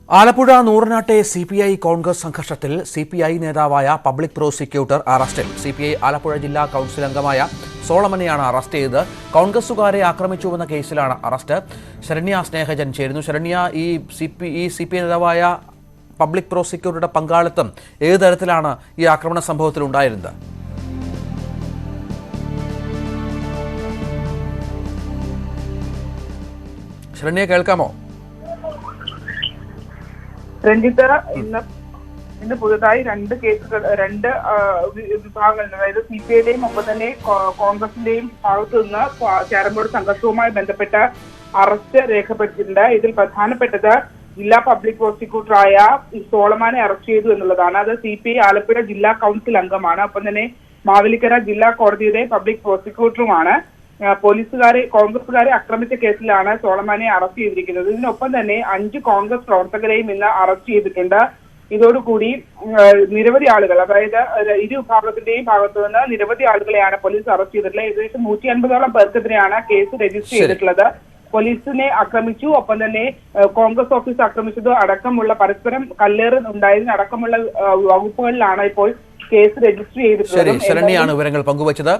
Alappuzha നൂറനാട്ടെ CPI Congress സംഘർഷത്തിൽ CPI നേതാവായ public prosecutor അറസ്റ്റിൽ. സിപിഐ ആലപ്പുഴ ജില്ലാ കൌൺസിൽ അംഗമായ സോളമനെയാണ് അറസ്റ്റ് ചെയ്തത്. കോൺഗ്രസുകാരെ ആക്രമിച്ചുവെന്ന കേസിലാണ് അറസ്റ്റ്. ശരണ്യ സ്നേഹജൻ ചേരുന്നു. ശരണ്യ, ഈ സിപിഐ നേതാവായ പബ്ലിക് പ്രോസിക്യൂട്ടറുടെ പങ്കാളിത്തം ഏത് തരത്തിലാണ് ഈ ആക്രമണ സംഭവത്തിൽ ഉണ്ടായിരുന്നത്? ശരണ്യ, കേൾക്കാമോ? രഞ്ജിത്ത്, ഇന്ന് പുതുതായി രണ്ട് വിഭാഗങ്ങൾ, അതായത് സിപിഐയുടെയും ഒപ്പം തന്നെ കോൺഗ്രസിന്റെയും ഭാഗത്തു നിന്ന് ചാരമ്പോട് സംഘർഷവുമായി ബന്ധപ്പെട്ട അറസ്റ്റ് രേഖപ്പെടുത്തിയിട്ടുണ്ട്. ഇതിൽ പ്രധാനപ്പെട്ടത് ജില്ലാ പബ്ലിക് പ്രോസിക്യൂട്ടറായ സോളമാനെ അറസ്റ്റ് ചെയ്തു എന്നുള്ളതാണ്. അത് സിപിഐ ആലപ്പുഴ ജില്ലാ കൌൺസിൽ അംഗമാണ്. ഒപ്പം തന്നെ മാവേലിക്കര ജില്ലാ കോടതിയുടെ പബ്ലിക് പ്രോസിക്യൂട്ടറുമാണ്. കോൺഗ്രസുകാരെ ആക്രമിച്ച കേസിലാണ് സോളമാനെ അറസ്റ്റ് ചെയ്തിരിക്കുന്നത്. ഇതിനൊപ്പം തന്നെ 5 കോൺഗ്രസ് പ്രവർത്തകരെയും ഇന്ന് അറസ്റ്റ് ചെയ്തിട്ടുണ്ട്. ഇതോടുകൂടി നിരവധി ആളുകൾ, അതായത് ഇരു വിഭാഗത്തിന്റെയും ഭാഗത്തു നിന്ന് നിരവധി ആളുകളെയാണ് പോലീസ് അറസ്റ്റ് ചെയ്തിട്ടുള്ളത്. ഏകദേശം 150ഓളം പേർക്കെതിരെയാണ് കേസ് രജിസ്റ്റർ ചെയ്തിട്ടുള്ളത്. പോലീസിനെ ആക്രമിച്ചു, ഒപ്പം തന്നെ കോൺഗ്രസ് ഓഫീസ് ആക്രമിച്ചത് അടക്കമുള്ള പരസ്പരം കല്ലേറ് ഉണ്ടായതിനടക്കമുള്ള വകുപ്പുകളിലാണ് ഇപ്പോൾ കേസ് രജിസ്റ്റർ ചെയ്തിട്ടുള്ളത്. ശരണ്യാണ് വിവരങ്ങൾ പങ്കുവച്ചത്.